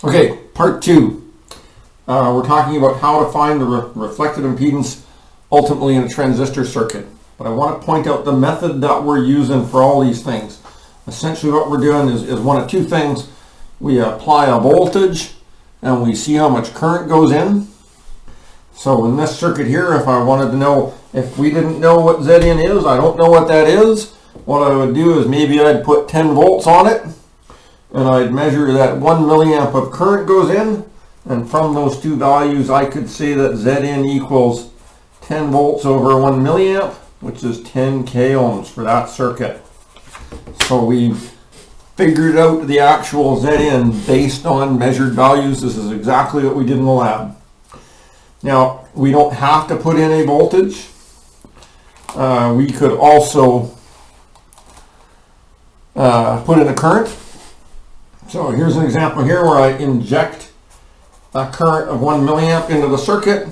Okay, part two. We're talking about how to find the reflected impedance ultimately in a transistor circuit. But I want to point out the method that we're using for all these things. Essentially what we're doing is one of two things. We apply a voltage and we see how much current goes in. So in this circuit here, if I wanted to know, if we didn't know what Zn is, I don't know what that is, what I would do is maybe I'd put 10 volts on it and I'd measure that 1 milliamp of current goes in, and from those two values I could say that Zn equals 10 volts over 1 milliamp, which is 10 k ohms for that circuit. So we've figured out the actual Zn based on measured values. This is exactly what we did in the lab. Now, we don't have to put in a voltage. We could also put in a current. So here's an example here where I inject a current of 1 milliamp into the circuit.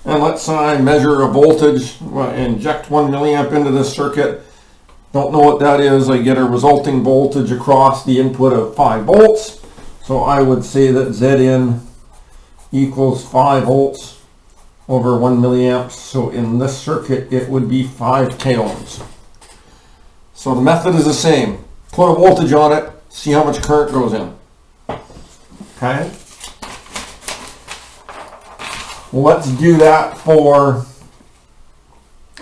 And let's say I measure a voltage, inject 1 milliamp into this circuit. Don't know what that is. I get a resulting voltage across the input of 5 volts. So I would say that Zn equals 5 volts over 1 milliamps. So in this circuit, it would be 5 k ohms. So the method is the same. Put a voltage on it, see how much current goes in. Okay? Let's do that for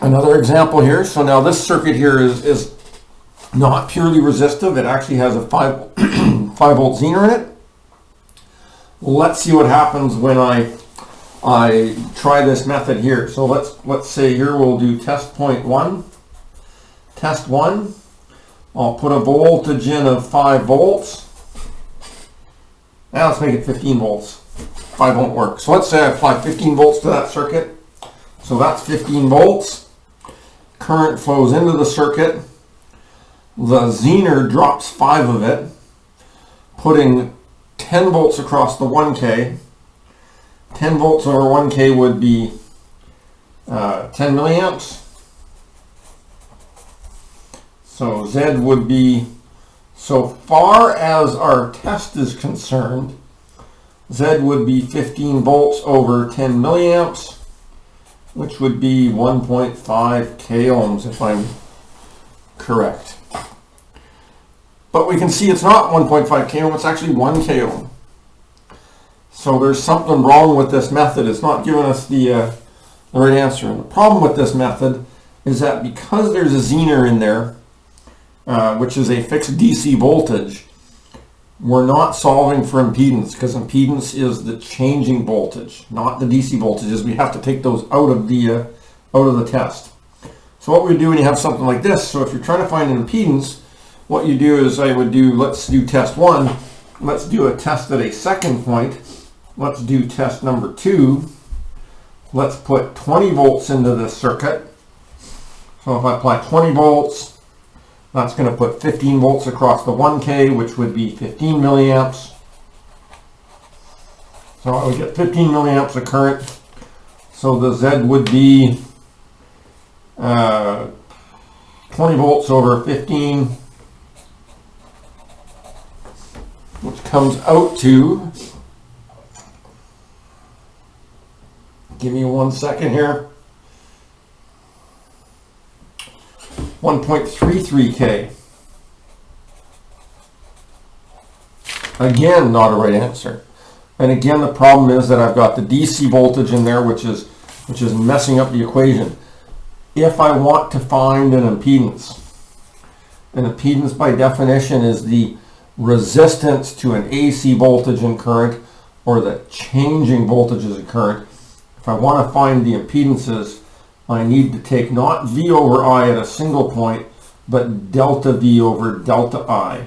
another example here. So now this circuit here is not purely resistive. It actually has a 5 volt zener in it. Let's see what happens when I try this method here. So let's say here we'll do test point 1. Test 1. I'll put a voltage in of 5 volts. Now let's make it 15 volts. 5 won't work. So let's say I apply 15 volts to that circuit. So that's 15 volts. Current flows into the circuit. The zener drops 5 of it, putting 10 volts across the 1K. 10 volts over 1K would be 10 milliamps. So Z would be, so far as our test is concerned, Z would be 15 volts over 10 milliamps, which would be 1.5 k ohms if I'm correct. But we can see it's not 1.5 k ohm, it's actually 1 k ohm. So there's something wrong with this method. It's not giving us the right answer. And the problem with this method is that because there's a zener in there, which is a fixed DC voltage, we're not solving for impedance, because impedance is the changing voltage, not the DC voltages. We have to take those out of the test. So what we do when you have something like this, so if you're trying to find an impedance, what you do is let's do test 1. Let's do a test at a second point. Let's do test number 2. Let's put 20 volts into this circuit. So if I apply 20 volts, that's going to put 15 volts across the 1K, which would be 15 milliamps. So I would get 15 milliamps of current. So the Z would be 20 volts over 15, which comes out to, give me 1 second here, 1.33K. Again, not a right answer. And again, the problem is that I've got the DC voltage in there, which is messing up the equation. If I want to find an impedance by definition is the resistance to an AC voltage and current, or the changing voltages and current. If I want to find the impedances, I need to take not V over I at a single point, but delta V over delta I.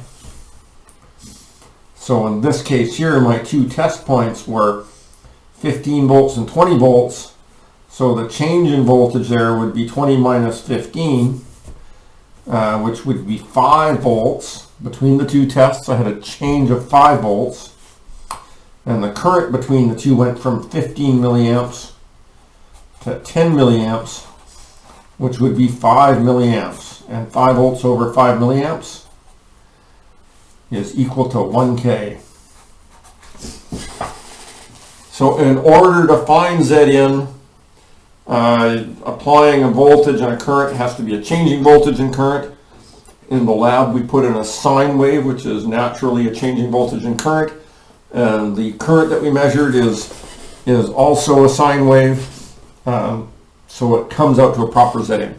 So in this case here, my two test points were 15 volts and 20 volts. So the change in voltage there would be 20 minus 15, which would be 5 volts. Between the two tests, I had a change of 5 volts. And the current between the two went from 15 milliamps to 10 milliamps, which would be 5 milliamps. And 5 volts over 5 milliamps is equal to 1K. So in order to find Zn, applying a voltage and a current has to be a changing voltage and current. In the lab, we put in a sine wave, which is naturally a changing voltage and current. And the current that we measured is also a sine wave. So it comes out to a proper Zn.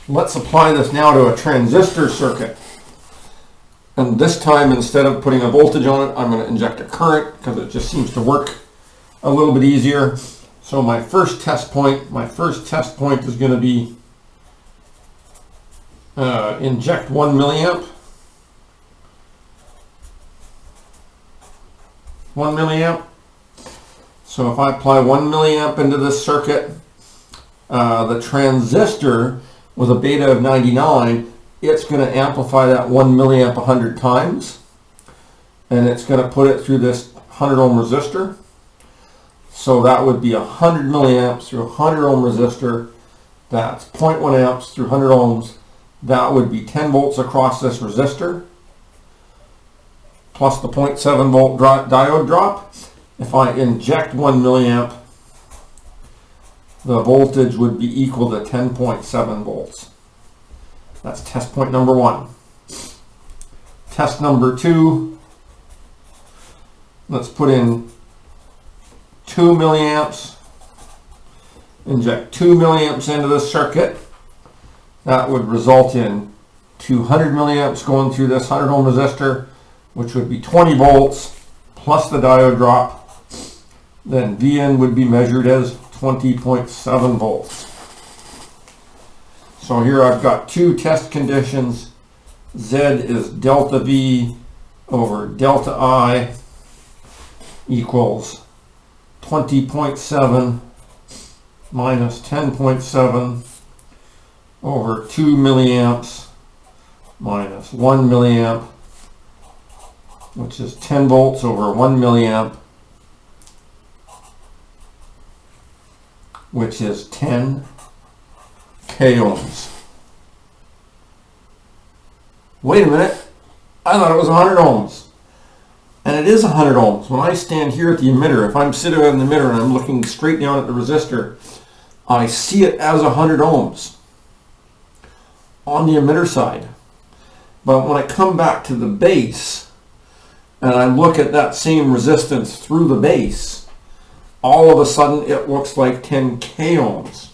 Let's apply this now to a transistor circuit. And this time, instead of putting a voltage on it, I'm going to inject a current because it just seems to work a little bit easier. So my first test point is going to be inject 1 milliamp. 1 milliamp. So if I apply 1 milliamp into this circuit, the transistor with a beta of 99, it's going to amplify that 1 milliamp 100 times, and it's going to put it through this 100 ohm resistor. So that would be 100 milliamps through a 100 ohm resistor. That's 0.1 amps through 100 ohms. That would be 10 volts across this resistor, plus the 0.7 volt diode drop. If I inject 1 milliamp, the voltage would be equal to 10.7 volts. That's test point number 1. Test number 2, let's put in 2 milliamps, inject 2 milliamps into this circuit. That would result in 200 milliamps going through this 100 ohm resistor, which would be 20 volts plus the diode drop. Then Vn would be measured as 20.7 volts. So here I've got two test conditions. Z is delta V over delta I equals 20.7 minus 10.7 over 2 milliamps minus 1 milliamp, which is 10 volts over 1 milliamp, which is 10 k ohms. Wait a minute, I thought it was 100 ohms. And it is 100 ohms. When I stand here at the emitter, if I'm sitting in the emitter and I'm looking straight down at the resistor, I see it as 100 ohms on the emitter side. But when I come back to the base and I look at that same resistance through the base, all of a sudden it looks like 10 k ohms.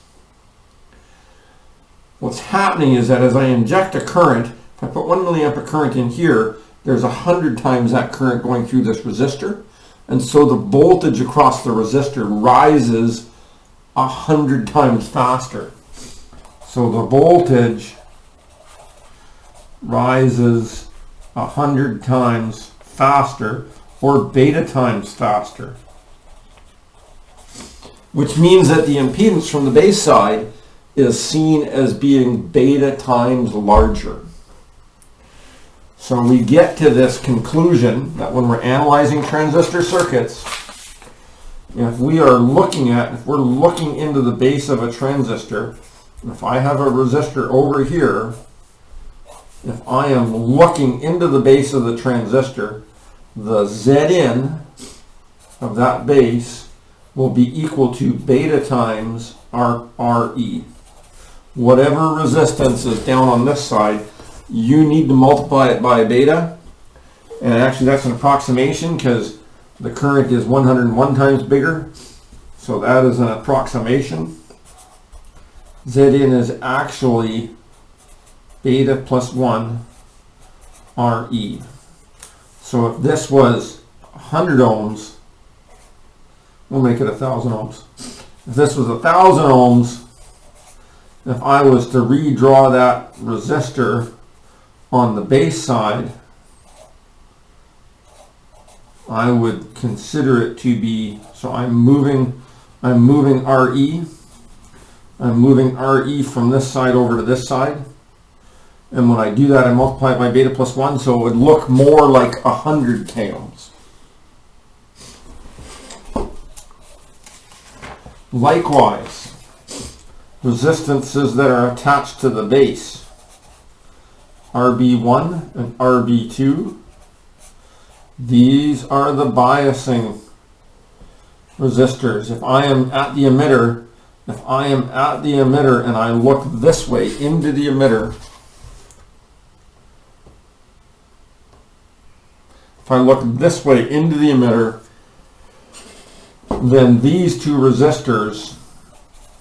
What's happening is that as I inject a current, if I put 1 milliamp of current in here, there's 100 times that current going through this resistor, and so the voltage across the resistor rises 100 times faster. So the voltage rises 100 times faster, or beta times faster, which means that the impedance from the base side is seen as being beta times larger. So we get to this conclusion that when we're analyzing transistor circuits, if we're looking into the base of a transistor, if I have a resistor over here, if I am looking into the base of the transistor, the Zn of that base will be equal to beta times Re. Whatever resistance is down on this side, you need to multiply it by beta. And actually that's an approximation because the current is 101 times bigger. So that is an approximation. Zn is actually beta plus 1 Re. So if this was 100 ohms, we'll make it 1,000 ohms. If this was 1,000 ohms, if I was to redraw that resistor on the base side, I would consider it to be, so I'm moving Re. I'm moving Re from this side over to this side. And when I do that, I multiply it by beta plus 1, so it would look more like 100 k ohms. Likewise, resistances that are attached to the base. RB1 and RB2. These are the biasing resistors. If I am at the emitter, and I look this way into the emitter, then these two resistors,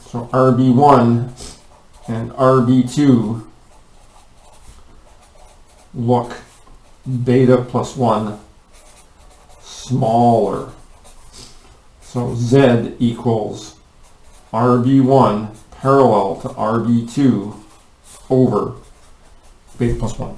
so RB1 and RB2, look beta plus 1 smaller. So Z equals RB1 parallel to RB2 over beta plus 1.